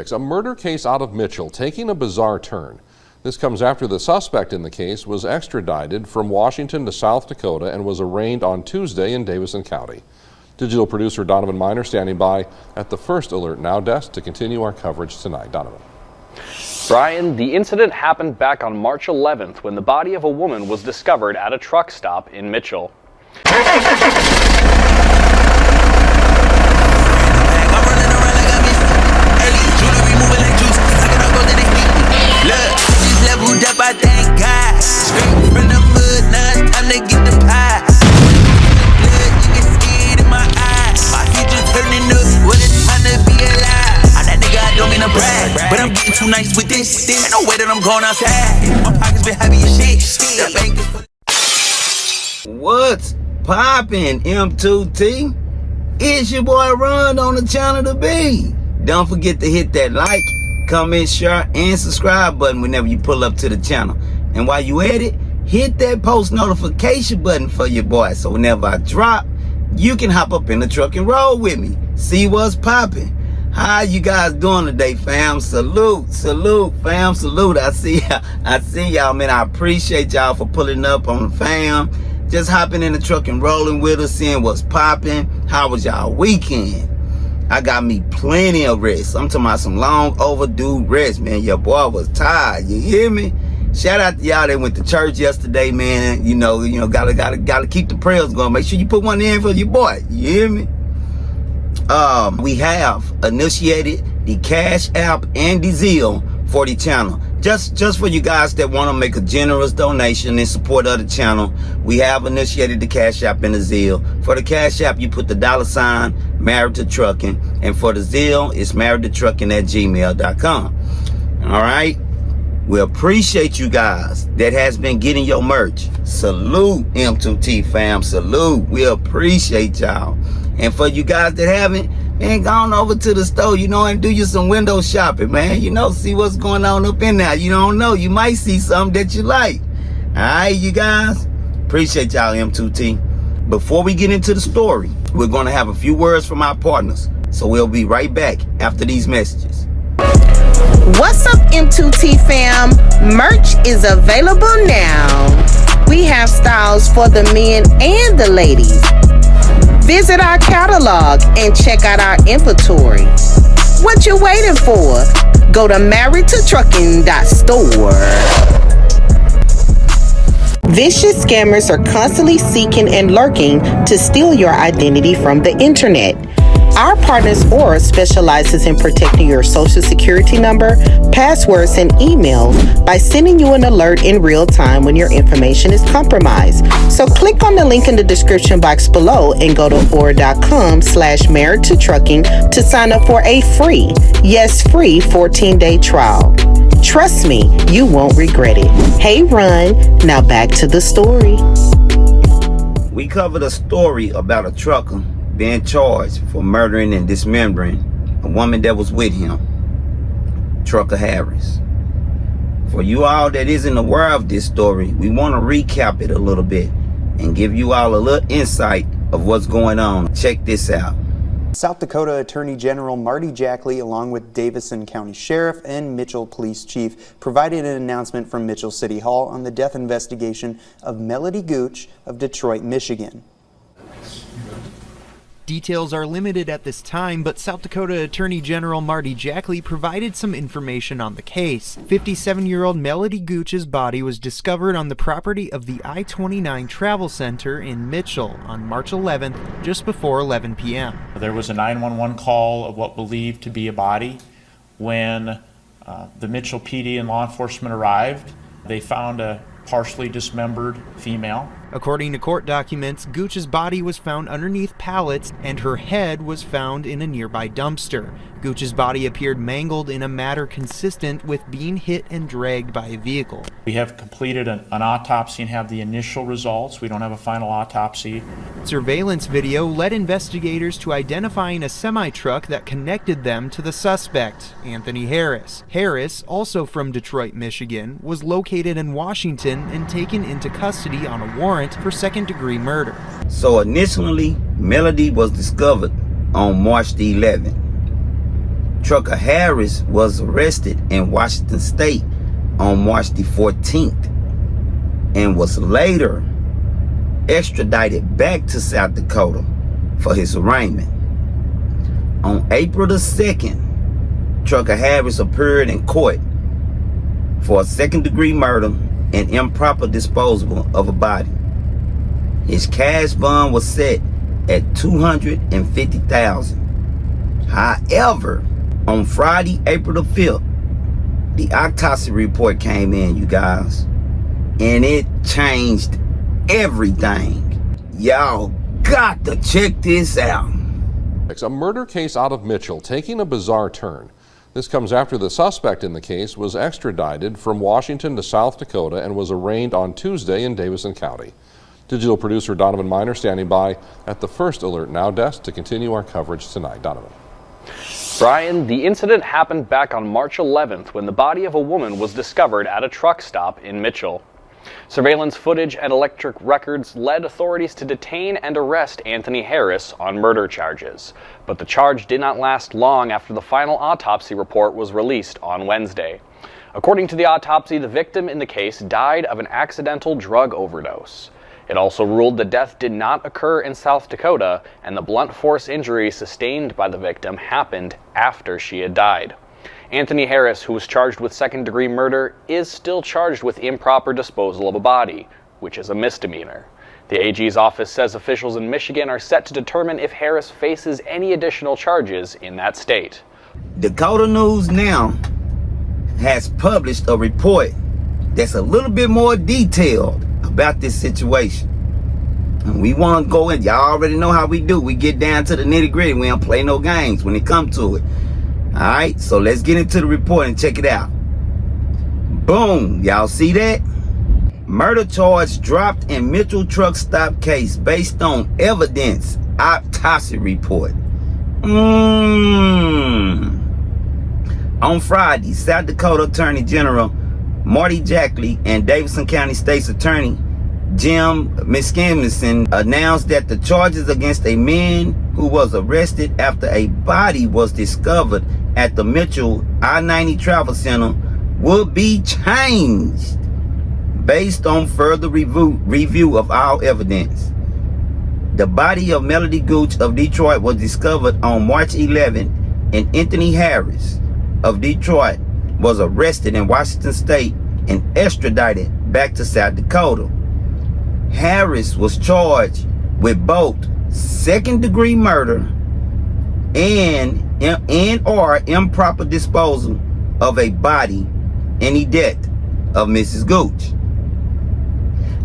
A murder case out of Mitchell taking a bizarre turn. This comes after the suspect in the case was extradited from Washington to South Dakota and was arraigned on Tuesday in Davison County. Digital producer Donovan Miner standing by at the First Alert Now desk to continue our coverage tonight. Donovan. Brian, the incident happened back on March 11th when the body of a woman was discovered at a truck stop in Mitchell. I thank God. Straight from the mud, now it's time to get the pie. Blood, you can see it in my eyes. My future turning up, what it's time to be alive. I'm that nigga, I don't mean to brag, but I'm getting too nice with this. Ain't no way that I'm going outside. My pockets been heavy as shit. The bank is... What's poppin', M2T? It's your boy Ron on the channel to be. Don't forget to hit that like, comment, share, and subscribe button whenever you pull up to the channel. And while you at it, hit that post notification button for your boy, so whenever I drop, you can hop up in the truck and roll with me. See what's popping. How you guys doing today, fam? Salute, fam, salute. I see y'all, man. I appreciate y'all for pulling up on the fam. Just hopping in the truck and rolling with us, seeing what's popping. How was y'all weekend? I got me plenty of rest. I'm talking about some long overdue rest, man. Your boy was tired. You hear me? Shout out to y'all that went to church yesterday, man. You know, gotta keep the prayers going. Make sure you put one in for your boy. You hear me? We have initiated the Cashapp and the Zelle for the channel. Just for you guys that want to make a generous donation in support of the channel, we have initiated the Cashapp and the Zelle. For the Cashapp, you put the $ Married to Trucking, and for the Zelle, it's marriedtotrucking@gmail.com. All right, we appreciate you guys that has been getting your merch. Salute, M2T fam, salute. We appreciate y'all. And for you guys that haven't, man, go on over to the store, you know, and do you some window shopping, man. You know, see what's going on up in there. You don't know, you might see something that you like. All right, you guys, appreciate y'all, M2T. Before we get into the story, we're going to have a few words from our partners. So we'll be right back after these messages. What's up, M2T fam? Merch is available now. We have styles for the men and the ladies. Visit our catalog and check out our inventory. What you waiting for? Go to marriedtotrucking.store. Vicious scammers are constantly seeking and lurking to steal your identity from the internet. Our partners Aura specializes in protecting your social security number, passwords, and emails by sending you an alert in real time when your information is compromised. So click on the link in the description box below and go to aura.com/marriedtotrucking to sign up for a free, yes, free 14-day trial. Trust me, you won't regret it. Hey, Run, now back to the story. We covered a story about a trucker being charged for murdering and dismembering a woman that was with him, Trucker Harris. For you all that isn't aware of this story, we want to recap it a little bit and give you all a little insight of what's going on. Check this out. South Dakota Attorney General Marty Jackley, along with Davison County Sheriff and Mitchell Police Chief, provided an announcement from Mitchell City Hall on the death investigation of Melody Gooch of Detroit, Michigan. Details are limited at this time, but South Dakota Attorney General Marty Jackley provided some information on the case. 57-year-old Melody Gooch's body was discovered on the property of the I-29 Travel Center in Mitchell on March 11th, just before 11 p.m. There was a 911 call of what believed to be a body. When the Mitchell PD and law enforcement arrived, they found a partially dismembered female. According to court documents, Gooch's body was found underneath pallets and her head was found in a nearby dumpster. Gooch's body appeared mangled in a manner consistent with being hit and dragged by a vehicle. We have completed an autopsy and have the initial results. We don't have a final autopsy. Surveillance video led investigators to identifying a semi-truck that connected them to the suspect, Anthony Harris. Harris, also from Detroit, Michigan, was located in Washington and taken into custody on a warrant for second-degree murder. So initially, Melody was discovered on March the 11th. Trucker Harris was arrested in Washington State on March the 14th and was later extradited back to South Dakota for his arraignment. On April the 2nd, Trucker Harris appeared in court for a second-degree murder and improper disposal of a body. His cash bond was set at $250,000. However, on Friday, April the 5th, the autopsy report came in, you guys, and it changed everything. Y'all got to check this out. A murder case out of Mitchell taking a bizarre turn. This comes after the suspect in the case was extradited from Washington to South Dakota and was arraigned on Tuesday in Davison County. Digital producer Donovan Miner standing by at the First Alert Now desk to continue our coverage tonight. Donovan. Brian, the incident happened back on March 11th when the body of a woman was discovered at a truck stop in Mitchell. Surveillance footage and electric records led authorities to detain and arrest Anthony Harris on murder charges. But the charge did not last long after the final autopsy report was released on Wednesday. According to the autopsy, the victim in the case died of an accidental drug overdose. It also ruled the death did not occur in South Dakota, and the blunt force injury sustained by the victim happened after she had died. Anthony Harris, who was charged with second-degree murder, is still charged with improper disposal of a body, which is a misdemeanor. The AG's office says officials in Michigan are set to determine if Harris faces any additional charges in that state. Dakota News Now has published a report that's a little bit more detailed about this situation. And we want to go in. Y'all already know how we do. We get down to the nitty-gritty. We don't play no games when it comes to it. Alright, so let's get into the report and check it out. Boom, y'all see that? Murder charge dropped in Mitchell truck stop case based on evidence autopsy report. On Friday, South Dakota Attorney General Marty Jackley and Davison County State's Attorney Jim Miskinson announced that the charges against a man who was arrested after a body was discovered at the Mitchell I-90 Travel Center would be changed based on further review of all evidence. The body of Melody Gooch of Detroit was discovered on March 11, and Anthony Harris of Detroit was arrested in Washington State and extradited back to South Dakota. Harris was charged with both second-degree murder and or improper disposal of a body in the death of Mrs. Gooch.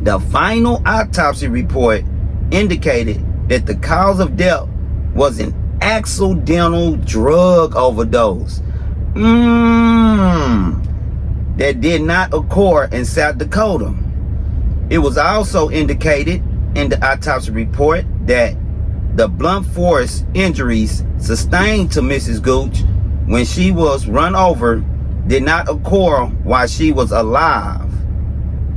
The final autopsy report indicated that the cause of death was an accidental drug overdose that did not occur in South Dakota. It was also indicated in the autopsy report that the blunt force injuries sustained to Mrs. Gooch when she was run over did not occur while she was alive,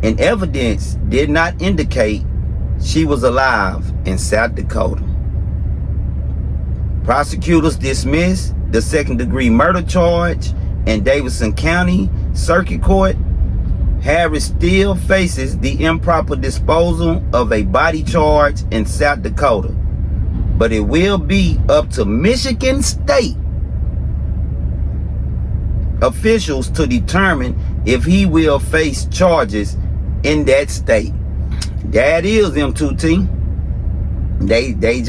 and evidence did not indicate she was alive in South Dakota. Prosecutors dismissed the second-degree murder charge in Davison County Circuit Court. Harris still faces the improper disposal of a body charge in South Dakota, but it will be up to Michigan State officials to determine if he will face charges in that state. That is M2T. They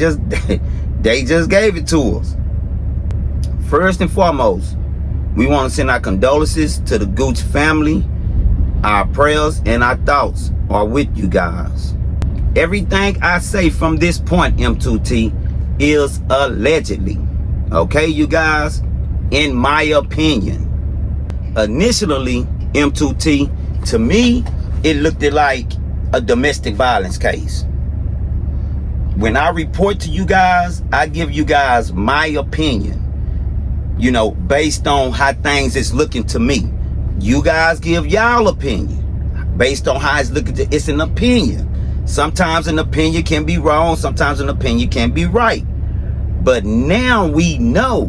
just gave it to us. First and foremost, we want to send our condolences to the Gooch family. Our prayers and our thoughts are with you guys. Everything I say from this point, M2T, is allegedly. Okay, you guys? In my opinion. Initially, M2T, to me, it looked like a domestic violence case. When I report to you guys, I give you guys my opinion. You know, based on how things is looking to me. You guys give y'all opinion based on how it's looking. It's an opinion. Sometimes an opinion can be wrong. Sometimes an opinion can be right. But now we know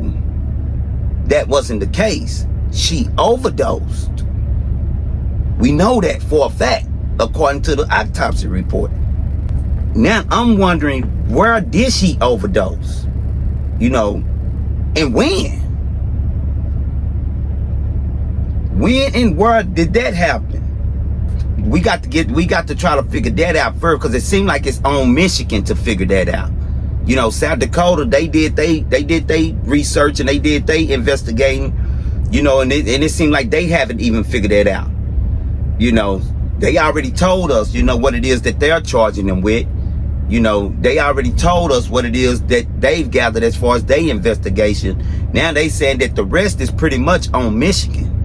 that wasn't the case. She overdosed. We know that for a fact, according to the autopsy report. Now I'm wondering, where did she overdose? You know, and when? When and where did that happen? We got to try to figure that out first, because it seemed like it's on Michigan to figure that out. You know, South Dakota, they did they research and they did they investigating, you know, and it seemed like they haven't even figured that out. You know, they already told us, you know, what it is that they're charging them with. You know, they already told us what it is that they've gathered as far as their investigation. Now they saying that the rest is pretty much on Michigan.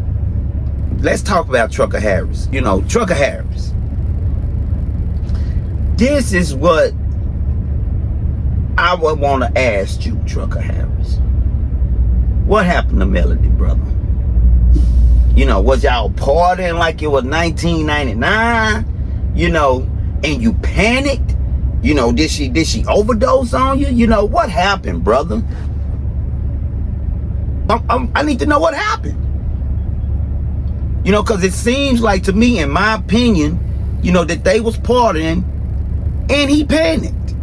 Let's talk about Trucker Harris. You know, Trucker Harris. This is what I would want to ask you, Trucker Harris. What happened to Melody, brother? You know, was y'all partying like it was 1999? You know, and you panicked? You know, did she overdose on you? You know, what happened, brother? I need to know what happened. You know, because it seems like to me, in my opinion, you know, that they was partying and he panicked.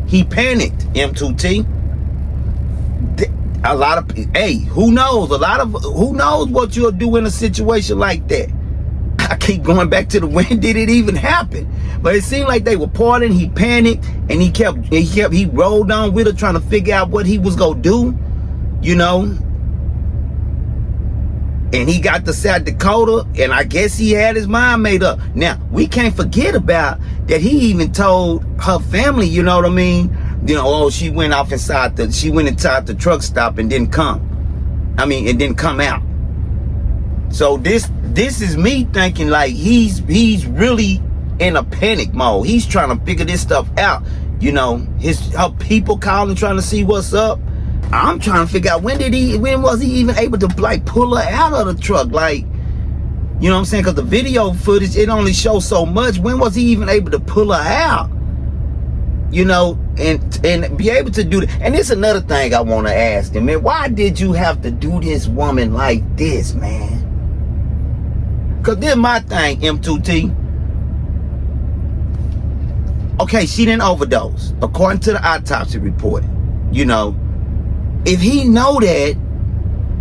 He panicked, M2T. A lot of, hey, who knows? Who knows what you'll do in a situation like that? I keep going back to when did it even happen? But it seemed like they were partying, he panicked, and he rolled on with her trying to figure out what he was gonna do, you know? And he got to South Dakota, and I guess he had his mind made up. Now, we can't forget about that he even told her family, you know what I mean? You know, oh, she went inside the truck stop and didn't come. I mean, it didn't come out. So this is me thinking like he's really in a panic mode. He's trying to figure this stuff out. You know, her people calling trying to see what's up. I'm trying to figure out when was he even able to like pull her out of the truck? Like, you know what I'm saying? Because the video footage, it only shows so much. When was he even able to pull her out? You know, and be able to do that. And it's another thing I want to ask him, man. Why did you have to do this woman like this, man? Because this is my thing, M2T. Okay, she didn't overdose, according to the autopsy report. You know, if he know that,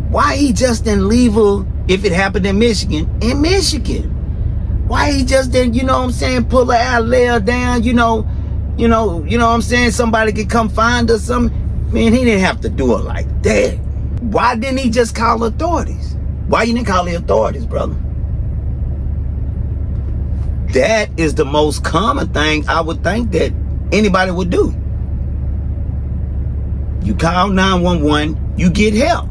why he just didn't leave her, if it happened in Michigan? Why he just didn't, you know what I'm saying, pull her out, lay her down, you know what I'm saying, somebody could come find her something. Man, he didn't have to do it like that. Why didn't he just call authorities? Why you didn't call the authorities, brother? That is the most common thing I would think that anybody would do. You call 911, you get help.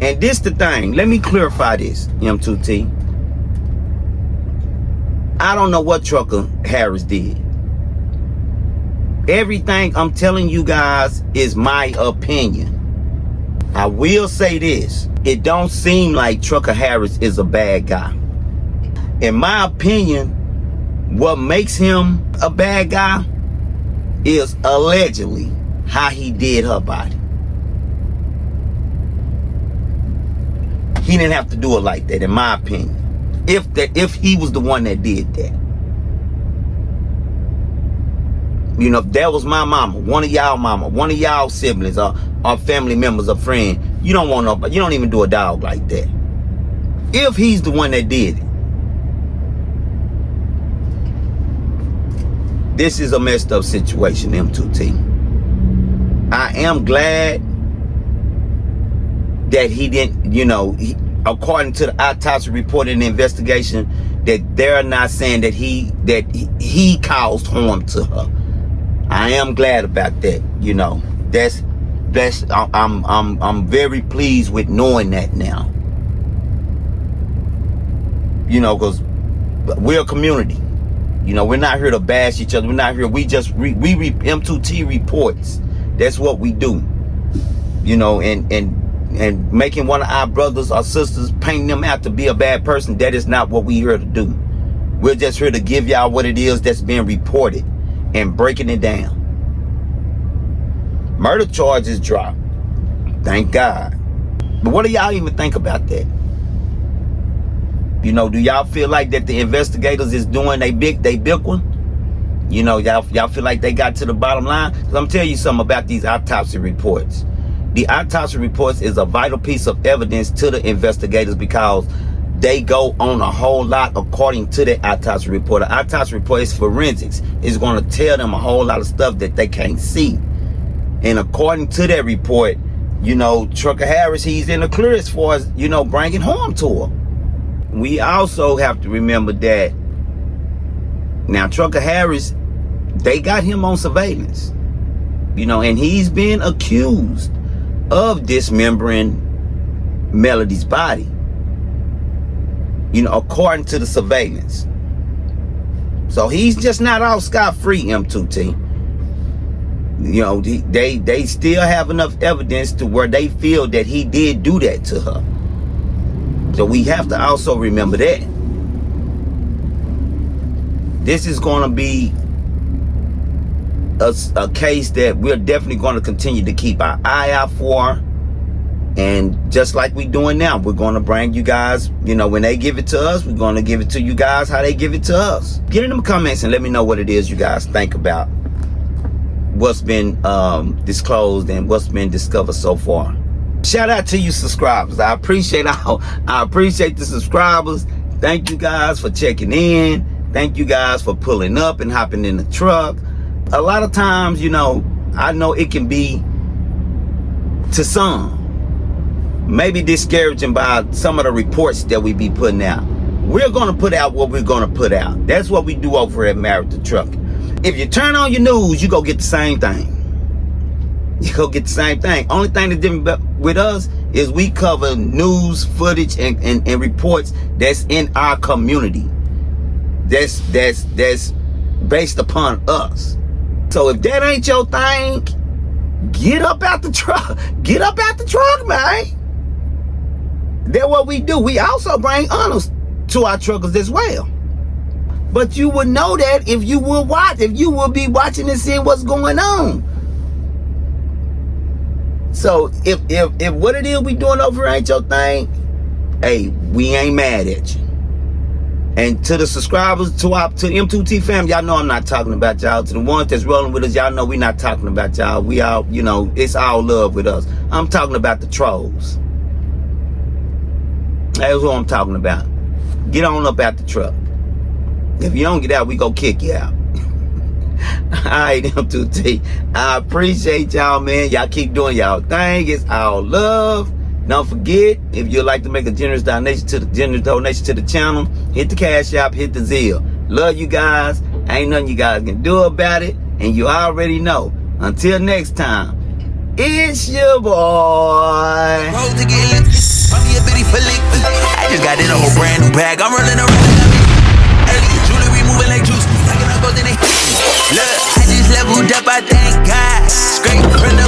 And this the thing, let me clarify this, M2T. I don't know what Trucker Harris did. Everything I'm telling you guys is my opinion. I will say this, it don't seem like Trucker Harris is a bad guy. In my opinion, what makes him a bad guy is allegedly how he did her body. He didn't have to do it like that, in my opinion. If he was the one that did that. You know, if that was my mama, one of y'all siblings or family members or friends, you don't want nobody, you don't even do a dog like that. If he's the one that did it. This is a messed up situation, M2T. I am glad that he didn't, you know, according to the autopsy report and the investigation, that they're not saying that he caused harm to her. I am glad about that, you know. I'm very pleased with knowing that now. You know, because we're a community. You know, we're not here to bash each other. We're not here. We M2T reports. That's what we do. You know, and making one of our brothers or sisters, painting them out to be a bad person, that is not what we're here to do. We're just here to give y'all what it is that's being reported and breaking it down. Murder charges dropped. Thank God. But what do y'all even think about that? You know, do y'all feel like that the investigators is doing they big one? You know, y'all feel like they got to the bottom line? 'Cause I'm telling you something about these autopsy reports. The autopsy reports is a vital piece of evidence to the investigators because they go on a whole lot according to the autopsy report. The autopsy report is forensics. It's going to tell them a whole lot of stuff that they can't see. And according to that report, you know, Trucker Harris, he's in the clear as far as, you know, bringing harm to her. We also have to remember that now Trucker Harris, they got him on surveillance, you know, and he's been accused of dismembering Melody's body, you know, according to the surveillance. So he's just not out scot-free, M2T. You know, they still have enough evidence to where they feel that he did do that to her. So we have to also remember that. This is going to be a case that we're definitely going to continue to keep our eye out for. And just like we're doing now, we're going to bring you guys, you know, when they give it to us, we're going to give it to you guys how they give it to us. Get in the comments and let me know what it is you guys think about what's been disclosed and what's been discovered so far. Shout out to you subscribers. I appreciate the subscribers. Thank you guys for checking in. Thank you guys for pulling up and hopping in the truck. A lot of times, you know, I know it can be to some maybe discouraging by some of the reports that we be putting out. We're going to put out what we're going to put out. That's what we do over at Married to Trucking. If you turn on your news, you go get the same thing. You go get the same thing. Only thing that's different with us is we cover news, footage, and reports that's in our community. That's based upon us. So if that ain't your thing, get up out the truck. Get up out the truck, man. That's what we do. We also bring honors to our truckers as well. But you would know that if you would watch, if you would be watching and seeing what's going on. So if what it is we doing over here ain't your thing, hey, we ain't mad at you. And to the subscribers, to M2T fam, y'all know I'm not talking about y'all. To the ones that's rolling with us, y'all know we not talking about y'all. We all, you know, it's all love with us. I'm talking about the trolls. That's what I'm talking about. Get on up out the truck. If you don't get out, we go kick you out. Alright, M2T. I appreciate y'all, man. Y'all keep doing y'all thing. It's all love. Don't forget, if you'd like to make a generous donation to the channel, hit the Cashapp, hit the Zelle. Love you guys. Ain't nothing you guys can do about it. And you already know. Until next time, it's your boy. Roll to get lifted. From your bitty for liquid. I just got in a whole brand new bag. I'm running around. Early jewelry moving like juice. Look, I just leveled up, I thank God. Straight from the